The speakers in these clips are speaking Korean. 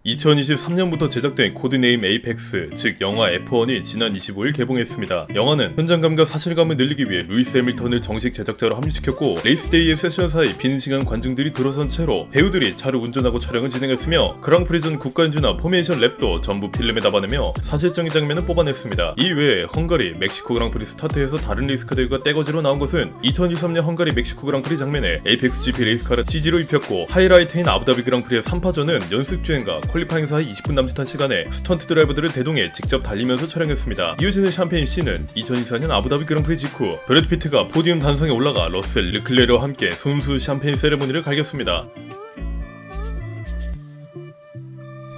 2023년부터 제작된 코드네임 에이펙스, 즉 영화 F1이 지난 25일 개봉했습니다. 영화는 현장감과 사실감을 늘리기 위해 루이스 해밀턴을 정식 제작자로 합류시켰고, 레이스데이의 세션 사이 비는 시간 관중들이 들어선 채로 배우들이 차를 운전하고 촬영을 진행했으며, 그랑프리 전 국가연주나 포메이션 랩도 전부 필름에 담아내며 사실적인 장면을 뽑아냈습니다. 이외에 헝가리, 멕시코 그랑프리 스타트에서 다른 레이스카들과 떼거지로 나온 것은 2023년 헝가리 멕시코 그랑프리 장면에 에이펙스 GP 레이스카를 CG로 입혔고, 하이라이트인 아부다비 그랑프리의 3파전은 연습주행과 퀄리파잉 사이 20분 남짓한 시간에 스턴트 드라이버들을 대동해 직접 달리면서 촬영했습니다. 이어지는 샴페인 씬은 2024년 아부다비 그랑프리 직후 브래드 피트가 포디움 단성에 올라가 러셀, 르클레르와 함께 손수 샴페인 세레모니를 갈겼습니다.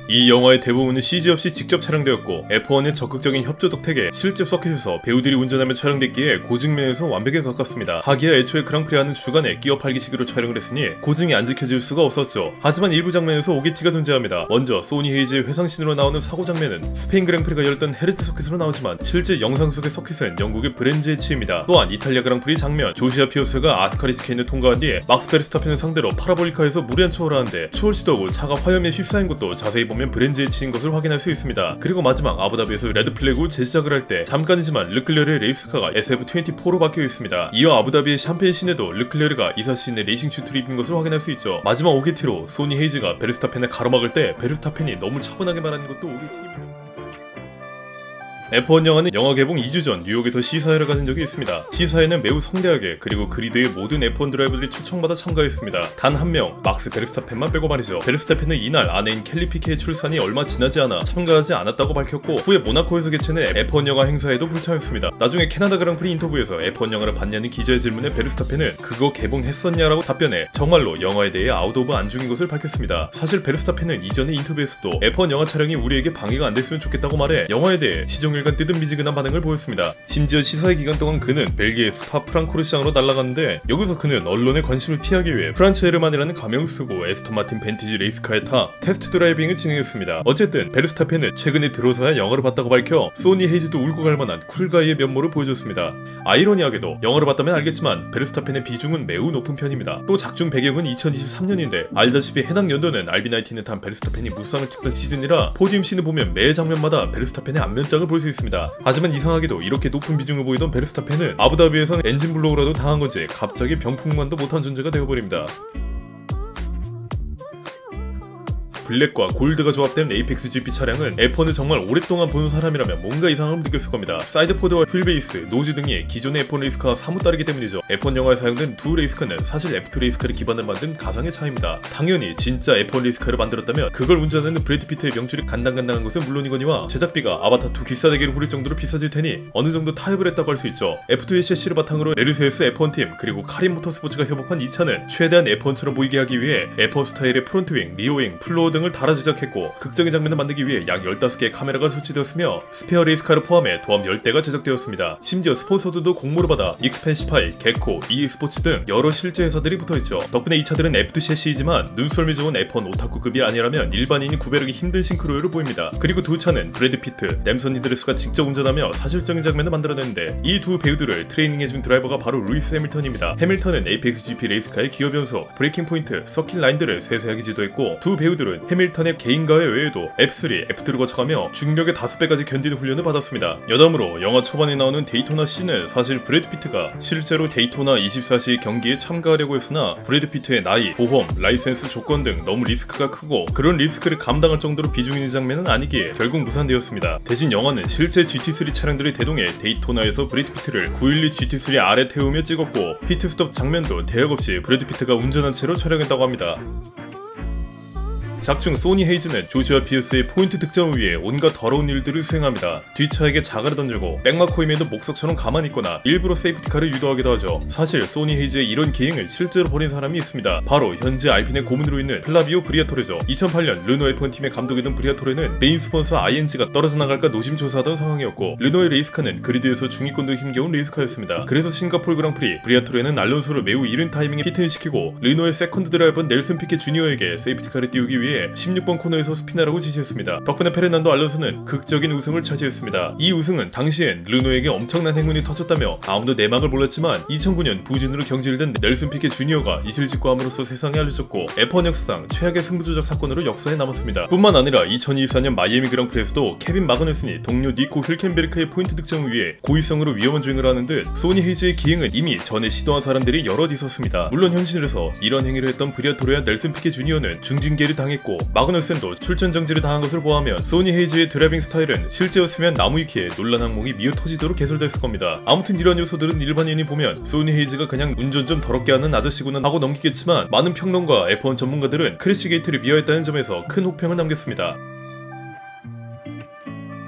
이 영화의 대부분은 CG 없이 직접 촬영되었고, F1의 적극적인 협조 덕택에 실제 서킷에서 배우들이 운전하며 촬영됐기에 고증면에서 완벽에 가깝습니다. 하기야 애초에 그랑프리하는 주간에 끼어 팔기식으로 촬영을 했으니 고증이 안 지켜질 수가 없었죠. 하지만 일부 장면에서 오게티가 존재합니다. 먼저 소니 헤이즈의 회상신으로 나오는 사고 장면은 스페인 그랑프리가 열렸던 헤르트 서킷으로 나오지만 실제 영상 속의 서킷은 영국의 브렌즈에 치입니다. 또한 이탈리아 그랑프리 장면, 조시아 피어스가 아스카리 스케인을 통과한 뒤에 막스 베르스타펜을 상대로 파라볼리카에서 무리한 초월하는데 초월 시도하고 차가 화염에 휩싸인 것도 자세히 보면 브렌즈에 치인 것을 확인할 수 있습니다. 그리고 마지막 아부다비에서 레드 플래그 재시작을 할 때 잠깐이지만 르클레르의 레이스카가 SF24로 바뀌어 있습니다. 이어 아부다비의 샴페인 씬에도 르클레르가 이사시인의 레이싱 슈트를 입은 것을 확인할 수 있죠. 마지막 오게티로 소니 헤이즈가 베르스타펜을 가로막을 때 베르스타펜이 너무 차분하게 말하는 것도 오게티입니다. F1 영화는 영화 개봉 2주 전 뉴욕에서 시사회를 가진 적이 있습니다. 시사회는 매우 성대하게, 그리고 그리드의 모든 F1 드라이버들이 초청받아 참가했습니다. 단 한 명, 막스 베르스타펜만 빼고 말이죠. 베르스타펜은 이날 아내인 켈리 피케의 출산이 얼마 지나지 않아 참가하지 않았다고 밝혔고, 후에 모나코에서 개최된 F1 영화 행사에도 불참했습니다. 나중에 캐나다 그랑프리 인터뷰에서 F1 영화를 봤냐는 기자의 질문에 베르스타펜은 그거 개봉했었냐라고 답변해 정말로 영화에 대해 아웃 오브 안중인 것을 밝혔습니다. 사실 베르스타펜은 이전의 인터뷰에서도 F1 영화 촬영이 우리에게 방해가 안 됐으면 좋겠다고 말해 영화에 대해 시종일관 뜨뜻미지근한 반응을 보였습니다. 심지어 시사회 기간 동안 그는 벨기에 스파 프랑코르시장으로 날아갔는데, 여기서 그는 언론의 관심을 피하기 위해 프란츠 에르만이라는 가명을 쓰고 에스턴 마틴 벤티지 레이스카에 타 테스트 드라이빙을 진행했습니다. 어쨌든 베르스타펜은 최근에 들어서야 영화를 봤다고 밝혀 소니 헤이즈도 울고 갈 만한 쿨가이의 면모를 보여줬습니다. 아이러니하게도 영화를 봤다면 알겠지만 베르스타펜의 비중은 매우 높은 편입니다. 또 작중 배경은 2023년인데 알다시피 해당 연도는 RB19을 탄 베르스타펜이 무쌍을 찍던 시즌이라 포디움 씬을 보면 매 장면마다 베르스타펜의 안면장을 볼 수 있습니다. 하지만 이상하게도 이렇게 높은 비중을 보이던 베르스타펜은 아부다비에선 엔진 블로우라도 당한 건지 갑자기 병풍만도 못한 존재가 되어버립니다. 블랙과 골드가 조합된 에이펙스 GP 차량은 F1을 정말 오랫동안 본 사람이라면 뭔가 이상함을 느꼈을 겁니다. 사이드포드와 휠베이스, 노즈 등이 기존의 F1 레이스카와 사뭇 다르기 때문이죠. F1 영화에 사용된 두 레이스카는 사실 F2 레이스카를 기반으로 만든 가상의 차입니다. 당연히 진짜 F1 레이스카를 만들었다면 그걸 운전하는 브래드 피트의 명줄이 간당간당한 것은 물론이거니와 제작비가 아바타2 기싸대기를 후릴 정도로 비싸질 테니 어느 정도 타협을 했다고 할 수 있죠. F2의 셰시를 바탕으로 메르세데스 F1팀 그리고 카린 모터스포츠가 협업한 이 차는 최대한 F1처럼 보이게 하기 위해 F1 스타일의 프론트윙, 리어윙, 플로어 등을 달아 제작했고, 극적인 장면을 만들기 위해 약 15개의 카메라가 설치되었으며 스페어 레이스카를 포함해 도합 10대가 제작되었습니다. 심지어 스폰서들도 공모를 받아 익스펜시파이, 개코, ES포츠 등 여러 실제 회사들이 붙어있죠. 덕분에 이 차들은 F2 셰시이지만 눈썰미 좋은 F1 오타쿠급이 아니라면 일반인이 구별하기 힘든 싱크로율을 보입니다. 그리고 두 차는 브래드 피트, 댐선 히드레스가 직접 운전하며 사실적인 장면을 만들어냈는데, 이 두 배우들을 트레이닝해준 드라이버가 바로 루이스 해밀턴입니다. 해밀턴은 에이펙스 GP 레이스카의 기어 변속, 브레이킹 포인트, 서킷 라인들을 세세하게 지도했고, 두 배우들은 해밀턴의 개인 가외 외에도 F3, F2를 거쳐가며 중력의 5배까지 견디는 훈련을 받았습니다. 여담으로 영화 초반에 나오는 데이토나 씬은 사실 브래드 피트가 실제로 데이토나 24시 경기에 참가하려고 했으나 브래드 피트의 나이, 보험, 라이센스 조건 등 너무 리스크가 크고 그런 리스크를 감당할 정도로 비중 있는 장면은 아니기에 결국 무산되었습니다. 대신 영화는 실제 GT3 차량들이 대동해 데이토나에서 브래드 피트를 912 GT3 아래 태우며 찍었고, 피트스톱 장면도 대역 없이 브래드 피트가 운전한 채로 촬영했다고 합니다. 작중 소니 헤이즈는 조시아 피어스의 포인트 득점을 위해 온갖 더러운 일들을 수행합니다. 뒷차에게 자갈을 던지고 백마코임에도 목석처럼 가만히 있거나 일부러 세이프티카를 유도하기도 하죠. 사실 소니 헤이즈의 이런 기행을 실제로 벌인 사람이 있습니다. 바로 현재 알핀의 고문으로 있는 플라비오 브리아토레죠. 2008년 르노 F1팀의 감독이던 브리아토레는 메인 스폰서 ING가 떨어져 나갈까 노심초사하던 상황이었고, 르노의 레이스카는 그리드에서 중위권도 힘겨운 레이스카였습니다. 그래서 싱가포르 그랑프리 브리아토레는 알론소를 매우 이른 타이밍에 피트인시키고 르노의 세컨드 드라이버 넬슨 피케 주니어에게 세이프티카를 띄우기 위해 그랑프리에 16번 코너에서 스피나라고 지시했습니다. 덕분에 페르난도 알론소는 극적인 우승을 차지했습니다. 이 우승은 당시엔 르노에게 엄청난 행운이 터졌다며 아무도 내막을 몰랐지만 2009년 부진으로 경질된 넬슨 피케 주니어가 이실 직구함으로써 세상에 알려졌고 F1 역사상 최악의 승부조작 사건으로 역사에 남았습니다. 뿐만 아니라 2024년 마이애미 그랑프리에서도 케빈 마그누슨이 동료 니코 힐켄베르크의 포인트 득점을 위해 고의성으로 위험한 주행을 하는 듯 소니 헤이즈의 기행은 이미 전에 시도한 사람들이 여럿 있었습니다. 물론 현실에서 이런 행위를 했던 브리아토르야 넬슨 피케 주니어는 중징계를 당했고 마그누슨도 출전 정지를 당한 것을 보아하면 소니 헤이즈의 드라이빙 스타일은 실제였으면 나무위키에 논란 항목이 미어 터지도록 개설됐을 겁니다. 아무튼 이런 요소들은 일반인이 보면 소니 헤이즈가 그냥 운전 좀 더럽게 하는 아저씨구나 하고 넘기겠지만 많은 평론가 F1 전문가들은 크래시 게이트를 미화했다는 점에서 큰 혹평을 남겼습니다.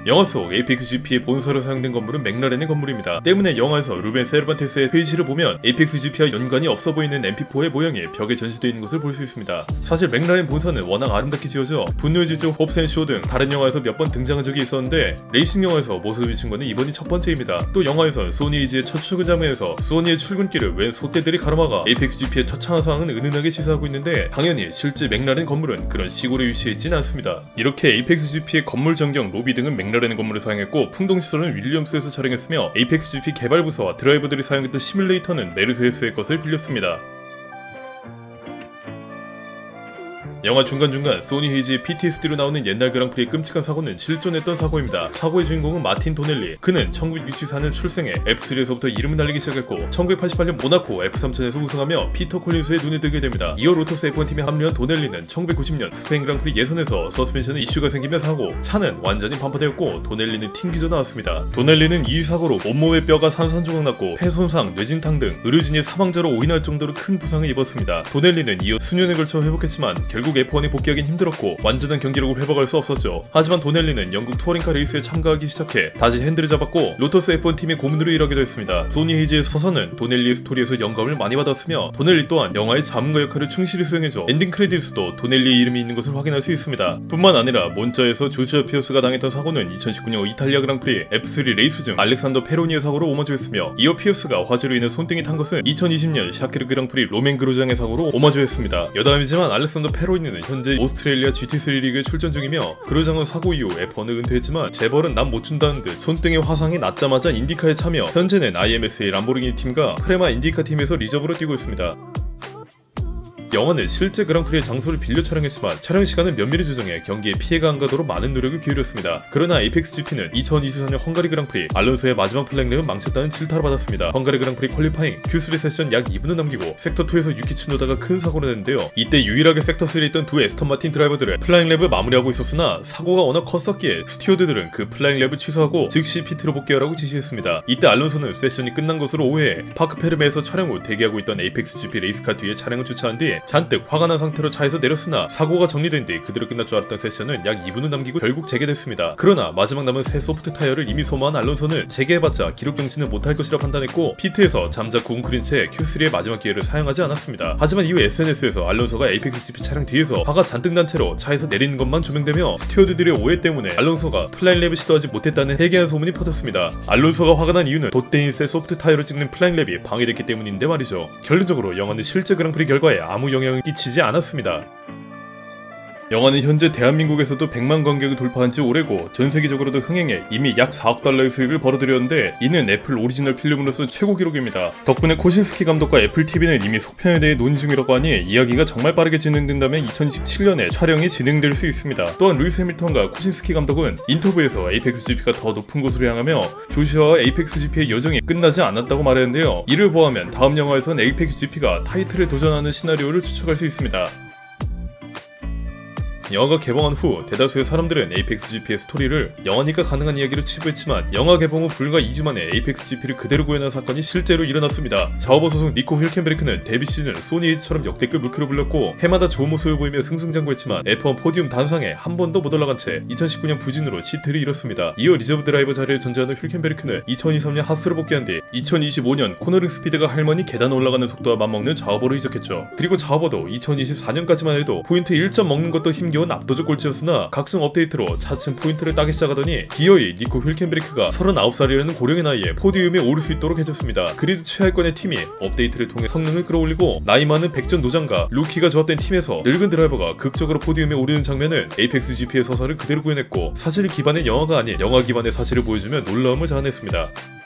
영화 속 에이펙스 GP의 본사로 사용된 건물은 맥라렌의 건물입니다. 때문에 영화에서 루벤 세르반테스의 회의실을 보면 에이펙스 GP와 연관이 없어 보이는 MP4의 모형이 벽에 전시되어 있는 것을 볼 수 있습니다. 사실 맥라렌 본사는 워낙 아름답게 지어져 분노의 질주, 홉스앤쇼 등 다른 영화에서 몇 번 등장한 적이 있었는데 레이싱 영화에서 모습을 비춘 거는 이번이 첫 번째입니다. 또 영화에선 소니 헤이즈의 첫 출근 장면에서 소니의 출근길을 웬 소떼들이 가로막아 에이펙스 GP의 처참한 상황은 은은하게 시사하고 있는데 당연히 실제 맥라렌 건물은 그런 시골에 위치해 있진 않습니다. 이렇게 에이펙스 GP의 건물 전경, 로비 등은 맥라렌 건물을 사용했고 풍동시설은 윌리엄스에서 촬영했으며 에이펙스 GP 개발부서와 드라이버들이 사용했던 시뮬레이터는 메르세데스의 것을 빌렸습니다. 영화 중간중간 소니 헤이즈의 PTSD로 나오는 옛날 그랑프리의 끔찍한 사고는 실존했던 사고입니다. 사고의 주인공은 마틴 도넬리. 그는 1964년 출생해 F3에서부터 이름을 날리기 시작했고 1988년 모나코 F3000에서 우승하며 피터 콜린스의 눈에 들게 됩니다. 이어 로터스 F1팀에 합류한 도넬리는 1990년 스페인 그랑프리 예선에서 서스펜션에 이슈가 생기며 사고, 차는 완전히 반파되었고 도넬리는 튕기져 나왔습니다. 도넬리는 이 사고로 온몸의 뼈가 산산조각 났고 폐 손상, 뇌진탕 등 의료진의 사망자로 오인할 정도로 큰 부상을 입었습니다. 도넬리는 이어 수년에 걸쳐 회복했지만 결국 F1에 복귀하긴 힘들었고 완전한 경기력을 회복할 수 없었죠. 하지만 도넬리는 영국 투어링카 레이스에 참가하기 시작해 다시 핸들을 잡았고 로터스 F1 팀의 고문으로 일하기도 했습니다. 소니 헤이즈의 서사는 도넬리의 스토리에서 영감을 많이 받았으며 도넬리 또한 영화의 자문가 역할을 충실히 수행해줘 엔딩 크레딧에서도 도넬리의 이름이 있는 것을 확인할 수 있습니다. 뿐만 아니라 몬자에서 조슈아 피어스가 당했던 사고는 2019년 이탈리아 그랑프리 F3 레이스 중 알렉산더 페로니의 사고로 오마주했으며 이어 피어스가 화재로 인해 손등이 탄 것은 2020년 샤키르 그랑프리 로맨 그로장의 사고로 오마주했습니다. 여담이지만 알렉산더 페로니 는 현재 오스트레일리아 GT3 리그에 출전 중이며 그로장은 사고 이후 F1을 은퇴했지만 재벌은 남 못 준다는 듯 손등의 화상이 났자마자 인디카에 참여, 현재는 IMSA 람보르기니 팀과 프레마 인디카 팀에서 리저브로 뛰고 있습니다. 영화는 실제 그랑프리의 장소를 빌려 촬영했지만 촬영 시간을 면밀히 조정해 경기에 피해가 안 가도록 많은 노력을 기울였습니다. 그러나 에이펙스 GP는 2024년 헝가리 그랑프리 알론소의 마지막 플랭랩은 망쳤다는 질타를 받았습니다. 헝가리 그랑프리 퀄리파잉 Q3 세션 약 2분을 남기고 섹터 2에서 유키 츠노다가 큰 사고를 냈는데요. 이때 유일하게 섹터 3에 있던 두 에스턴 마틴 드라이버들은 플라잉 랩을 마무리하고 있었으나 사고가 워낙 컸었기에 스튜어드들은 그 플라잉 랩을 취소하고 즉시 피트로 복귀하라고 지시했습니다. 이때 알론소는 세션이 끝난 것으로 오해해 파크 페르메에서 촬영 후 대기하고 있던 에이펙스 GP 레이스카 뒤에 차량을 주차한 뒤 잔뜩 화가 난 상태로 차에서 내렸으나 사고가 정리된 뒤 그대로 끝날 줄 알았던 세션은 약 2분을 남기고 결국 재개됐습니다. 그러나 마지막 남은 새 소프트 타이어를 이미 소모한 알론소는 재개해봤자 기록 경신을 못할 것이라 판단했고 피트에서 잠자 구웅크린 채 Q3의 마지막 기회를 사용하지 않았습니다. 하지만 이후 SNS에서 알론소가 에이펙스 GP 차량 뒤에서 화가 잔뜩 난 채로 차에서 내리는 것만 조명되며 스튜어드들의 오해 때문에 알론소가 플라잉 랩을 시도하지 못했다는 해괴한 소문이 퍼졌습니다. 알론소가 화가 난 이유는 돛대인 새 소프트 타이어를 찍는 플라잉 랩이 방해됐기 때문인데 말이죠. 결론적으로 영화는 실제 그랑프리 결과에 아무 영향을 끼치지 않았습니다. 영화는 현재 대한민국에서도 100만 관객을 돌파한 지 오래고 전세계적으로도 흥행해 이미 약 4억 달러의 수익을 벌어들였는데 이는 애플 오리지널 필름으로서 최고 기록입니다. 덕분에 코신스키 감독과 애플 TV는 이미 속편에 대해 논의 중이라고 하니 이야기가 정말 빠르게 진행된다면 2027년에 촬영이 진행될 수 있습니다. 또한 루이스 해밀턴과 코신스키 감독은 인터뷰에서 에이펙스 GP가 더 높은 곳으로 향하며 조슈아와 에이펙스 GP의 여정이 끝나지 않았다고 말했는데요. 이를 보아하면 다음 영화에선 에이펙스 GP가 타이틀에 도전하는 시나리오를 추측할 수 있습니다. 영화가 개봉한 후 대다수의 사람들은 에이펙스 GP의 스토리를 영화니까 가능한 이야기로 치부했지만 영화 개봉 후 불과 2주 만에 에이펙스 GP를 그대로 구현한 사건이 실제로 일어났습니다. 자오버 소속 니코 힐켄베르크는 데뷔 시즌을 소니 헤이즈처럼 역대급 루키로 불렸고 해마다 좋은 모습을 보이며 승승장구했지만 F1 포디움 단상에 한 번도 못 올라간 채 2019년 부진으로 시트를 잃었습니다. 이어 리저브 드라이버 자리를 전제하는 힐켄베르크는 2023년 하스로 복귀한 뒤 2025년 코너링 스피드가 할머니 계단 올라가는 속도와 맞먹는 자오버로 이적했죠. 그리고 자오버도 2024년까지만 해도 포인트 1점 먹는 것도 힘겨 경기원 압도적 꼴찌였으나 각종 업데이트로 차츰 포인트를 따기 시작하더니 기어이 니코 힐켄베리크가 39살이라는 고령의 나이에 포디움에 오를 수 있도록 해줬습니다. 그리드 최하위권의 팀이 업데이트를 통해 성능을 끌어올리고 나이 많은 백전 노장과 루키가 조합된 팀에서 늙은 드라이버가 극적으로 포디움에 오르는 장면은 에이펙스 GP의 서사를 그대로 구현했고 사실 기반의 영화가 아닌 영화 기반의 사실을 보여주며 놀라움을 자아냈습니다.